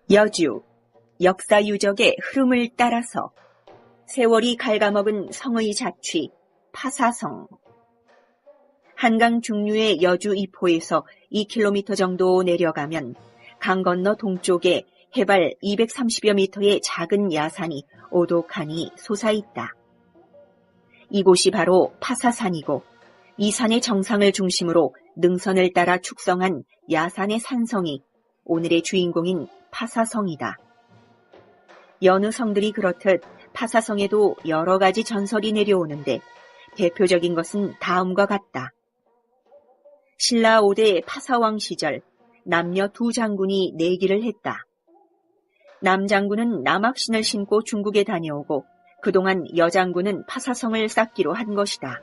여주, 역사 유적의 흐름을 따라서 세월이 갉아먹은 성의 자취, 파사성. 한강 중류의 여주 이포에서 2km 정도 내려가면 강 건너 동쪽에 해발 230여 미터의 작은 야산이 오독하니 솟아있다. 이곳이 바로 파사산이고 이 산의 정상을 중심으로 능선을 따라 축성한 야산의 산성이 오늘의 주인공인 파사성이다. 여느 성들이 그렇듯 파사성에도 여러 가지 전설이 내려오는데 대표적인 것은 다음과 같다. 신라 5대 파사왕 시절 남녀 두 장군이 내기를 했다. 남장군은 남학신을 신고 중국에 다녀오고 그동안 여장군은 파사성을 쌓기로 한 것이다.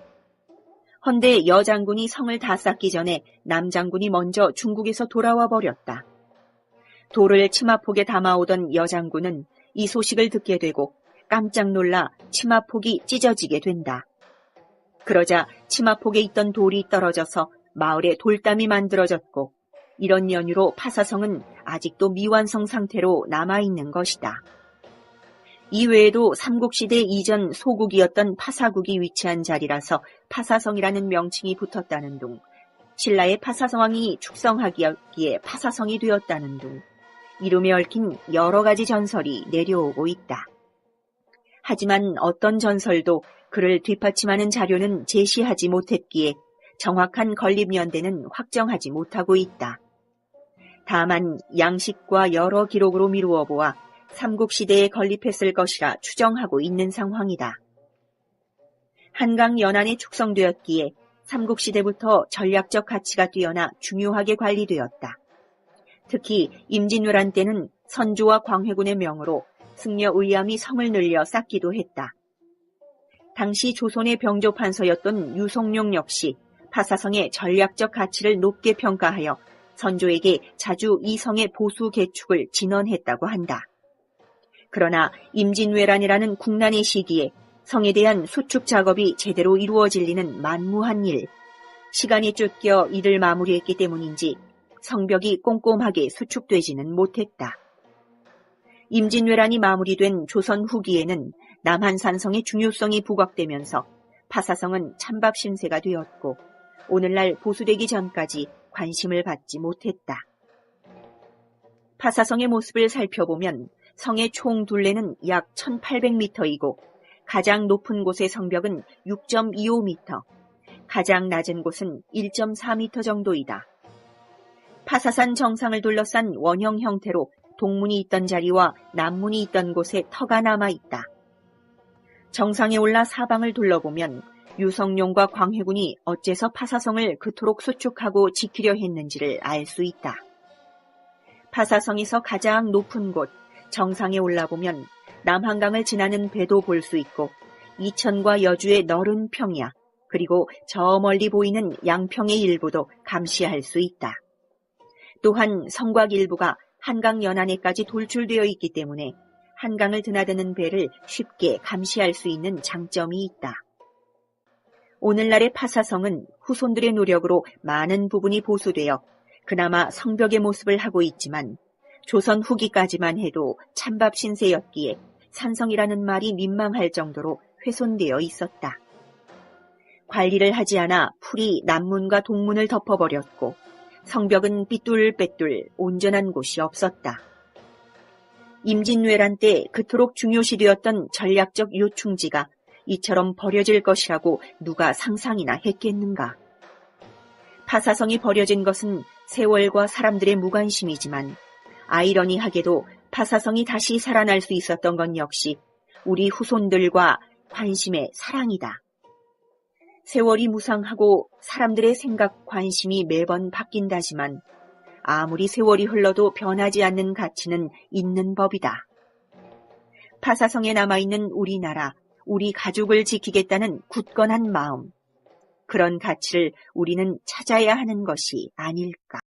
헌데 여장군이 성을 다 쌓기 전에 남장군이 먼저 중국에서 돌아와 버렸다. 돌을 치마폭에 담아오던 여장군은 이 소식을 듣게 되고 깜짝 놀라 치마폭이 찢어지게 된다. 그러자 치마폭에 있던 돌이 떨어져서 마을에 돌담이 만들어졌고 이런 연유로 파사성은 아직도 미완성 상태로 남아있는 것이다. 이외에도 삼국시대 이전 소국이었던 파사국이 위치한 자리라서 파사성이라는 명칭이 붙었다는 둥, 신라의 파사성왕이 축성하기에 파사성이 되었다는 둥, 이름에 얽힌 여러 가지 전설이 내려오고 있다. 하지만 어떤 전설도 그를 뒷받침하는 자료는 제시하지 못했기에 정확한 건립 연대는 확정하지 못하고 있다. 다만 양식과 여러 기록으로 미루어 보아 삼국시대에 건립했을 것이라 추정하고 있는 상황이다. 한강 연안에 축성되었기에 삼국시대부터 전략적 가치가 뛰어나 중요하게 관리되었다. 특히 임진왜란 때는 선조와 광해군의 명으로 승려 의암이 성을 늘려 쌓기도 했다. 당시 조선의 병조판서였던 유성룡 역시 파사성의 전략적 가치를 높게 평가하여 선조에게 자주 이 성의 보수 개축을 진언했다고 한다. 그러나 임진왜란이라는 국난의 시기에 성에 대한 수축 작업이 제대로 이루어질 리는 만무한 일, 시간이 쫓겨 이를 마무리했기 때문인지 성벽이 꼼꼼하게 수축되지는 못했다. 임진왜란이 마무리된 조선 후기에는 남한산성의 중요성이 부각되면서 파사성은 찬밥 신세가 되었고 오늘날 보수되기 전까지 관심을 받지 못했다. 파사성의 모습을 살펴보면 성의 총 둘레는 약 1800m이고 가장 높은 곳의 성벽은 6.25m, 가장 낮은 곳은 1.4m 정도이다. 파사산 정상을 둘러싼 원형 형태로 동문이 있던 자리와 남문이 있던 곳에 터가 남아있다. 정상에 올라 사방을 둘러보면 유성룡과 광해군이 어째서 파사성을 그토록 수축하고 지키려 했는지를 알 수 있다. 파사성에서 가장 높은 곳, 정상에 올라보면 남한강을 지나는 배도 볼 수 있고 이천과 여주의 너른 평야, 그리고 저 멀리 보이는 양평의 일부도 감시할 수 있다. 또한 성곽 일부가 한강 연안에까지 돌출되어 있기 때문에 한강을 드나드는 배를 쉽게 감시할 수 있는 장점이 있다. 오늘날의 파사성은 후손들의 노력으로 많은 부분이 보수되어 그나마 성벽의 모습을 하고 있지만 조선 후기까지만 해도 찬밥 신세였기에 산성이라는 말이 민망할 정도로 훼손되어 있었다. 관리를 하지 않아 풀이 남문과 동문을 덮어버렸고 성벽은 삐뚤빼뚤 온전한 곳이 없었다. 임진왜란 때 그토록 중요시되었던 전략적 요충지가 이처럼 버려질 것이라고 누가 상상이나 했겠는가. 파사성이 버려진 것은 세월과 사람들의 무관심이지만 아이러니하게도 파사성이 다시 살아날 수 있었던 건 역시 우리 후손들과 관심의 사랑이다. 세월이 무상하고 사람들의 생각, 관심이 매번 바뀐다지만 아무리 세월이 흘러도 변하지 않는 가치는 있는 법이다. 파사성에 남아있는 우리나라, 우리 가족을 지키겠다는 굳건한 마음, 그런 가치를 우리는 찾아야 하는 것이 아닐까.